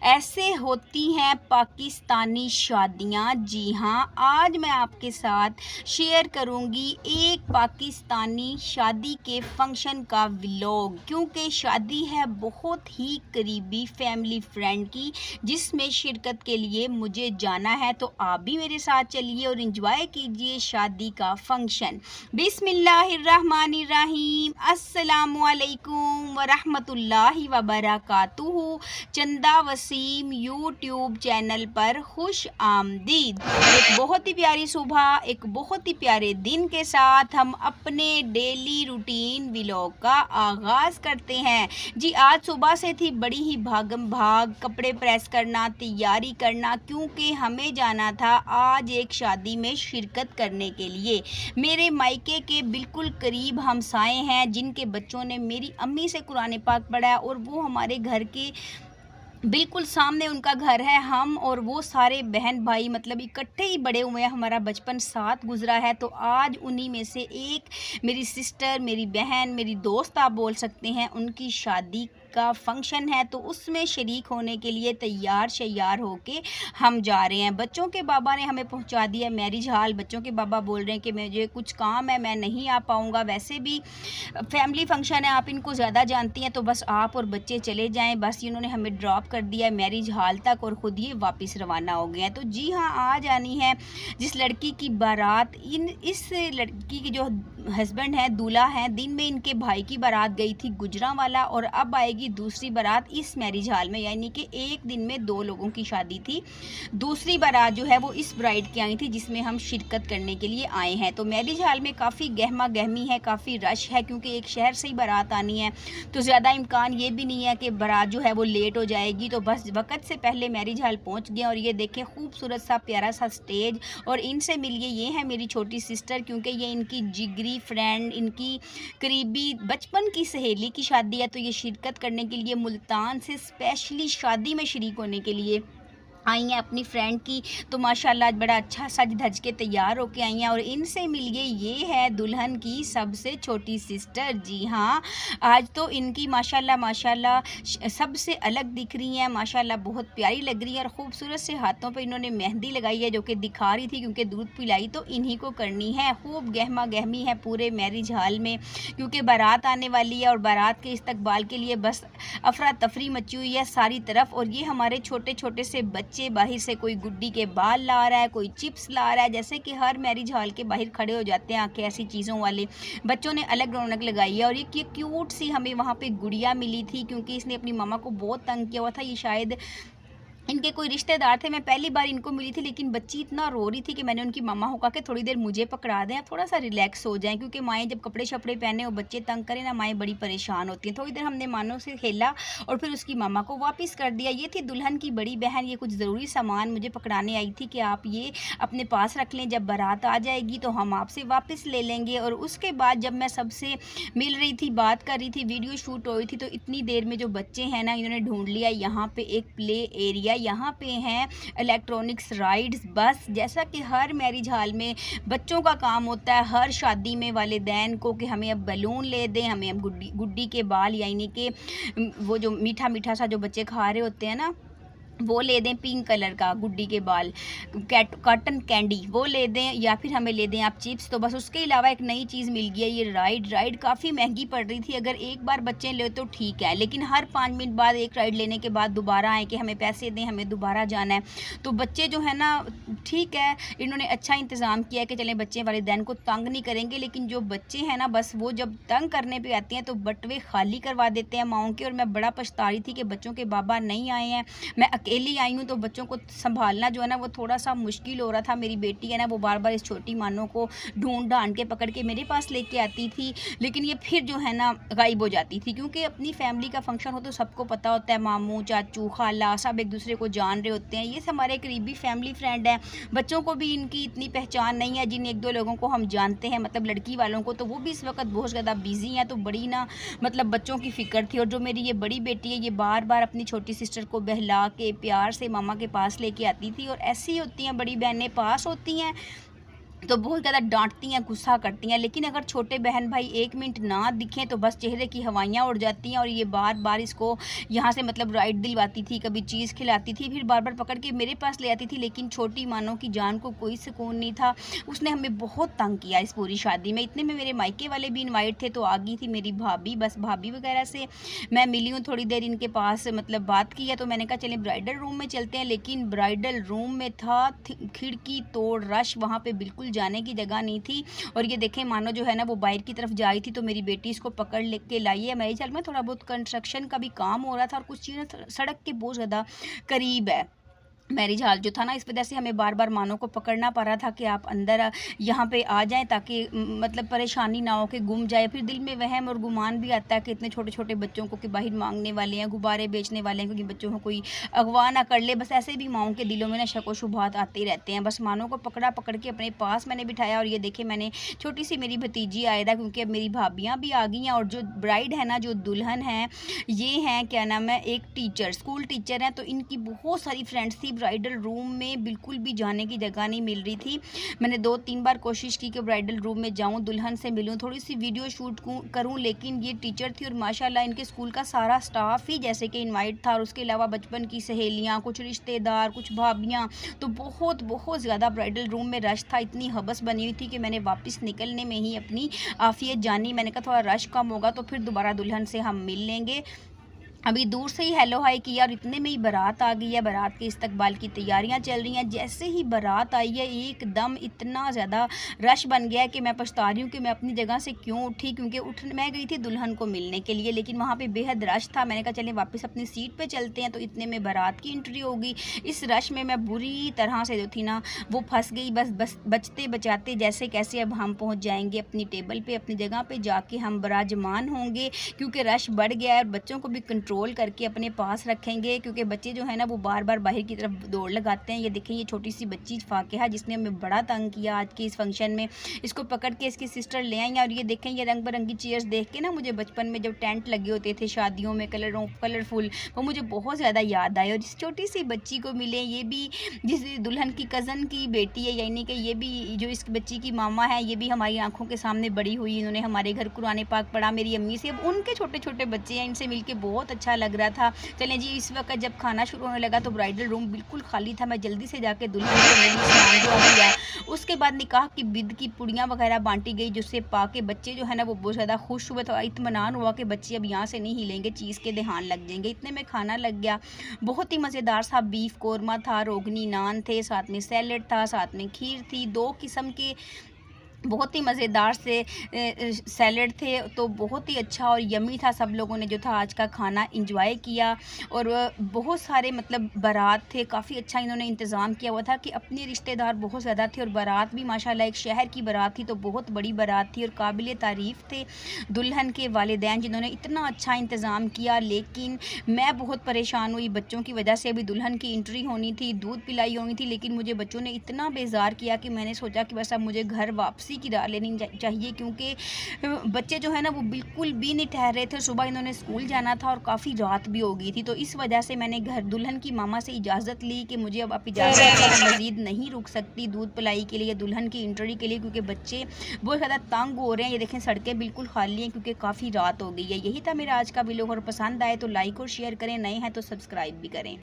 ऐसे होती हैं पाकिस्तानी शादियाँ। जी हाँ, आज मैं आपके साथ शेयर करूँगी एक पाकिस्तानी शादी के फंक्शन का व्लॉग, क्योंकि शादी है बहुत ही करीबी फैमिली फ्रेंड की, जिसमें शिरकत के लिए मुझे जाना है। तो आप भी मेरे साथ चलिए और एंजॉय कीजिए शादी का फंक्शन। बिस्मिल्लाहिर्रहमानिर्रहीम, अस्सलामुअलैकुम वरहमतुल्लाहि वबरकातुहू। चंदा वसीम यूट्यूब चैनल पर खुश आमदीद। एक बहुत ही प्यारी सुबह, एक बहुत ही प्यारे दिन के साथ हम अपने डेली रूटीन व्लॉग का आगाज़ करते हैं। जी, आज सुबह से थी बड़ी ही भागम भाग, कपड़े प्रेस करना, तैयारी करना, क्योंकि हमें जाना था आज एक शादी में शिरकत करने के लिए। मेरे मायके के बिल्कुल करीब हमसाए हैं, जिनके बच्चों ने मेरी अम्मी से कुरान पाक पढ़ा है, और वो हमारे घर के बिल्कुल सामने उनका घर है। हम और वो सारे बहन भाई मतलब इकट्ठे ही बड़े हुए हैं, हमारा बचपन साथ गुजरा है। तो आज उन्हीं में से एक मेरी सिस्टर, मेरी बहन, मेरी दोस्त आप बोल सकते हैं, उनकी शादी का फंक्शन है। तो उसमें शरीक होने के लिए तैयार शैयार होके हम जा रहे हैं। बच्चों के बाबा ने हमें पहुंचा दिया मैरिज हॉल। बच्चों के बाबा बोल रहे हैं कि मुझे कुछ काम है, मैं नहीं आ पाऊँगा। वैसे भी फैमिली फंक्शन है, आप इनको ज़्यादा जानती हैं, तो बस आप और बच्चे चले जाएं। बस इन्होंने हमें ड्रॉप कर दिया है मैरिज हॉल तक और ख़ुद ये वापस रवाना हो गए हैं। तो जी हाँ, आज आनी है जिस लड़की की बारात, इस लड़की की जो हस्बैंड है, दूल्हा है, दिन में इनके भाई की बारात गई थी गुजरांवाला, और अब आएगी दूसरी बारात इस मैरिज हॉल में। यानी कि एक दिन में 2 लोगों की शादी थी। दूसरी बारात जो है वो इस ब्राइड की आई थी, जिसमें हम शिरकत करने के लिए आए हैं। तो मैरिज हॉल में काफ़ी गहमा गहमी है, काफ़ी रश है, क्योंकि एक शहर से ही बारात आनी है, तो ज़्यादा इम्कान ये भी नहीं है कि बारात जो है वो लेट हो जाएगी। तो बस वक्त से पहले मैरिज हॉल पहुंच गए। और ये देखें खूबसूरत सा प्यारा सा स्टेज, और इनसे मिलिए, ये है मेरी छोटी सिस्टर, क्योंकि ये इनकी जिगरी फ्रेंड, इनकी करीबी बचपन की सहेली की शादी है। तो ये शिरकत करने के लिए मुल्तान से स्पेशली शादी में शरीक होने के लिए आई हैं अपनी फ्रेंड की। तो माशाल्लाह आज बड़ा अच्छा सज धज के तैयार होके आई हैं। और इनसे मिलिए, ये है दुल्हन की सबसे छोटी सिस्टर। जी हाँ, आज तो इनकी माशाल्लाह माशाल्लाह सबसे अलग दिख रही हैं, माशाल्लाह बहुत प्यारी लग रही है। और ख़ूबसूरत से हाथों पे इन्होंने मेहंदी लगाई है, जो कि दिखा रही थी, क्योंकि दूध पिलाई तो इन्हीं को करनी है। खूब गहमा गहमी है पूरे मैरिज हॉल में, क्योंकि बारात आने वाली है, और बारात के इस्तकबाल के लिए बस अफरा तफरी मची हुई है सारी तरफ। और ये हमारे छोटे छोटे से बच्चे बाहर से, कोई गुड्डी के बाल ला रहा है, कोई चिप्स ला रहा है, जैसे कि हर मैरिज हॉल के बाहर खड़े हो जाते हैं आके ऐसी चीज़ों वाले। बच्चों ने अलग रौनक लगाई है। और ये क्यूट सी हमें वहाँ पे गुड़िया मिली थी, क्योंकि इसने अपनी मामा को बहुत तंग किया हुआ था। ये शायद इनके कोई रिश्तेदार थे, मैं पहली बार इनको मिली थी, लेकिन बच्ची इतना रो रही थी कि मैंने उनकी मम्मा को कहा कि थोड़ी देर मुझे पकड़ा दें, थोड़ा सा रिलैक्स हो जाएं, क्योंकि माएँ जब कपड़े शपड़े पहने और बच्चे तंग करें ना, माएँ बड़ी परेशान होती हैं। थोड़ी देर हमने मानों से खेला और फिर उसकी मम्मा को वापस कर दिया। ये थी दुल्हन की बड़ी बहन, ये कुछ ज़रूरी सामान मुझे पकड़ाने आई थी कि आप ये अपने पास रख लें, जब बारात आ जाएगी तो हम आपसे वापस ले लेंगे। और उसके बाद जब मैं सबसे मिल रही थी, बात कर रही थी, वीडियो शूट हो रही थी, तो इतनी देर में जो बच्चे हैं ना, इन्होंने ढूंढ लिया यहाँ पे एक प्ले एरिया, यहाँ पे हैं इलेक्ट्रॉनिक्स राइड्स। बस जैसा कि हर मैरिज हॉल में बच्चों का काम होता है, हर शादी में वालिदैन को, कि हमें अब बैलून ले दें, हमें अब गुड्डी के बाल, यानी कि वो जो मीठा मीठा सा जो बच्चे खा रहे होते हैं ना, वो ले दें, पिंक कलर का गुड्डी के बाल, कॉटन कैंडी वो ले दें, या फिर हमें ले दें आप चिप्स। तो बस उसके अलावा एक नई चीज़ मिल गई है, ये राइड काफ़ी महंगी पड़ रही थी। अगर एक बार बच्चे ले तो ठीक है, लेकिन हर 5 मिनट बाद एक राइड लेने के बाद दोबारा आए कि हमें पैसे दें, हमें दोबारा जाना है। तो बच्चे जो है ना, ठीक है, इन्होंने अच्छा इंतज़ाम किया कि चलें बच्चे वालिदैन को तंग नहीं करेंगे, लेकिन जो बच्चे हैं ना, बस वो जब तंग करने पर आते हैं तो बटवे खाली करवा देते हैं माओं के। और मैं बड़ा पछता रही थी कि बच्चों के बाबा नहीं आए हैं, मैं अकेली आई हूँ, तो बच्चों को संभालना जो है ना वो थोड़ा सा मुश्किल हो रहा था। मेरी बेटी है ना, वो बार बार इस छोटी मानों को ढूंढ ढांड के पकड़ के मेरे पास लेके आती थी, लेकिन ये फिर जो है ना गायब हो जाती थी, क्योंकि अपनी फैमिली का फंक्शन हो तो सबको पता होता है, मामू चाचू खाला सब एक दूसरे को जान रहे होते हैं। ये हमारे करीबी फैमिली फ्रेंड हैं। बच्चों को भी इनकी इतनी पहचान नहीं है, जिन 1-2 लोगों को हम जानते हैं, मतलब लड़की वालों को, तो वो भी इस वक्त बहुत ज़्यादा बिजी हैं। तो बड़ी ना मतलब बच्चों की फ़िक्र थी। और जो मेरी ये बड़ी बेटी है, ये बार बार अपनी छोटी सिस्टर को बहला के प्यार से मामा के पास लेके आती थी। और ऐसी होती हैं बड़ी बहनें, पास होती हैं तो बहुत ज़्यादा डाँटती हैं, गुस्सा करती हैं। लेकिन अगर छोटे बहन भाई 1 मिनट ना दिखें तो बस चेहरे की हवाइयाँ उड़ जाती हैं और ये बार-बार इसको यहाँ से मतलब राइड दिलवाती थी, कभी चीज़ खिलाती थी, फिर बार-बार पकड़ के मेरे पास ले आती थी। लेकिन छोटी मानो की जान को कोई सुकून नहीं था। उसने हमें बहुत तंग किया इस पूरी शादी में। इतने में मेरे मायके वाले भी इनवाइट थे, तो आ गई थी मेरी भाभी। बस भाभी वगैरह से मैं मिली हूँ थोड़ी देर, इनके पास मतलब बात की है, तो मैंने कहा चलें ब्राइडल रूम में चलते हैं। लेकिन ब्राइडल रूम में था खिड़की तोड़ रश, वहाँ पे बिल्कुल जाने की जगह नहीं थी। और ये देखें मानो जो है ना वो बाहर की तरफ जा रही थी, तो मेरी बेटी इसको पकड़ ले के लाई है। मेरे ख्याल में थोड़ा बहुत कंस्ट्रक्शन का भी काम हो रहा था और कुछ चीज़ें सड़क के बहुत ज़्यादा करीब है। मैरिज हॉल जो था ना, इस वजह से हमें बार-बार मानो को पकड़ना पड़ रहा था कि आप अंदर यहाँ पे आ जाएँ, ताकि मतलब परेशानी ना हो कि गुम जाए। फिर दिल में वहम और गुमान भी आता है कि इतने छोटे-छोटे बच्चों को कि बाहर माँगने वाले हैं, गुब्बारे बेचने वाले हैं, क्योंकि बच्चों को कोई अगवा ना कर ले। बस ऐसे भी माँओं के दिलों में ना शक व शुबहात आते ही रहते हैं। बस मानो को पकड़ के अपने पास मैंने बिठाया और ये देखिए मैंने छोटी-सी मेरी भतीजी आयरा, क्योंकि अब मेरी भाभियाँ भी आ गई हैं। और जो ब्राइड है ना, जो दुल्हन है, ये हैं क्या नाम है, एक टीचर, स्कूल टीचर हैं। तो इनकी बहुत सारी फ्रेंड्स थी। ब्राइडल रूम में बिल्कुल भी जाने की जगह नहीं मिल रही थी। मैंने 2-3 बार कोशिश की कि ब्राइडल रूम में जाऊं, दुल्हन से मिलूं, थोड़ी सी वीडियो शूट करूं, लेकिन ये टीचर थी और माशाल्लाह इनके स्कूल का सारा स्टाफ ही जैसे कि इनवाइट था, और उसके अलावा बचपन की सहेलियां, कुछ रिश्तेदार, कुछ भाभियां। तो बहुत बहुत ज़्यादा ब्राइडल रूम में रश था। इतनी हबस बनी हुई थी कि मैंने वापस निकलने में ही अपनी आफियत जानी। मैंने कहा थोड़ा रश कम होगा तो फिर दोबारा दुल्हन से हम मिल लेंगे। अभी दूर से ही हेलो हाय किया और इतने में ही बारात आ गई है। बारात के इस्तकबाल की तैयारियां चल रही हैं। जैसे ही बारात आई है, एकदम इतना ज़्यादा रश बन गया है कि मैं पछता रही हूँ कि मैं अपनी जगह से क्यों उठी, क्योंकि मैं गई थी दुल्हन को मिलने के लिए, लेकिन वहाँ पे बेहद रश था। मैंने कहा चलें वापस अपनी सीट पे चलते हैं। तो इतने में बारात की एंट्री होगी। इस रश में मैं बुरी तरह से जो थी ना वो फंस गई। बस बचते बचाते जैसे कैसे अब हम पहुँच जाएंगे अपनी टेबल पर, अपनी जगह पर जाके हम बराजमान होंगे, क्योंकि रश बढ़ गया है। और बच्चों को भी कंट्रोल करके अपने पास रखेंगे, क्योंकि बच्चे जो है ना वो बार बार बाहर की तरफ दौड़ लगाते हैं। ये देखें, ये छोटी सी बच्ची फाकिहा, जिसने हमें बड़ा तंग किया आज के इस फंक्शन में, इसको पकड़ के इसकी सिस्टर ले आई। और ये देखें, ये रंग बिरंगी चेयर्स देख के ना मुझे बचपन में जब टेंट लगे होते थे शादियों में कलरफुल, वो मुझे बहुत ज़्यादा याद आए। और इस छोटी सी बच्ची को मिले, ये भी जिस दुल्हन की कज़न की बेटी है, यानी कि ये भी जो इस बच्ची की मामा है, ये भी हमारी आंखों के सामने बड़ी हुई। इन्होंने हमारे घर कुरान पाक पढ़ा मेरी अम्मी से। अब उनके छोटे छोटे बच्चे हैं, इनसे मिलके बहुत अच्छा लग रहा था। चलें जी, इस वक्त जब खाना शुरू होने लगा तो ब्राइडल रूम बिल्कुल खाली था। मैं जल्दी से जाके दुल्हन को मेरी सामान जो दिया। उसके बाद निकाह की बिद की पुड़ियाँ वगैरह बांटी गई, जिससे पाके बच्चे जो है ना वो बहुत ज़्यादा खुश हुए। तो इत्मीनान हुआ कि बच्चे अब यहाँ से नहीं हिलेंगे, चीज़ के ध्यान लग जाएंगे। इतने में खाना लग गया, बहुत ही मज़ेदार सा बीफ कोरमा था, रोगनी नान थे, साथ में सैलेड था, साथ में खीर थी, 2 किस्म के बहुत ही मज़ेदार से सैलेड थे। तो बहुत ही अच्छा और यमी था। सब लोगों ने जो था आज का खाना इंजॉय किया। और बहुत सारे मतलब बारात थे, काफ़ी अच्छा इन्होंने इंतज़ाम किया हुआ था कि अपने रिश्तेदार बहुत ज़्यादा थे। और बारात भी माशाल्लाह एक शहर की बारात थी, तो बहुत बड़ी बारात थी और काबिल तारीफ़ थे दुल्हन के वालिदैन, जिन्होंने इतना अच्छा इंतज़ाम किया। लेकिन मैं बहुत परेशान हुई बच्चों की वजह से। अभी दुल्हन की एंट्री होनी थी, दूध पिलाई होनी थी, लेकिन मुझे बच्चों ने इतना बेजार किया कि मैंने सोचा कि बस अब मुझे घर वापसी की राह लेनी चाहिए, क्योंकि बच्चे जो है ना वो बिल्कुल भी नहीं ठहर रहे थे। सुबह इन्होंने स्कूल जाना था और काफ़ी रात भी हो गई थी। तो इस वजह से मैंने घर दुल्हन की मामा से इजाज़त ली कि मुझे अब आप इजाज़त है, मज़ीद नहीं रुक सकती दूध पिलाई के लिए, दुल्हन की एंट्री के लिए, क्योंकि बच्चे बहुत ज़्यादा तंग हो रहे हैं। ये देखें, सड़कें बिल्कुल खाली हैं क्योंकि काफ़ी रात हो गई है। यही था मेरा आज का वीडियो। और पसंद आए तो लाइक और शेयर करें, नए हैं तो सब्सक्राइब भी करें।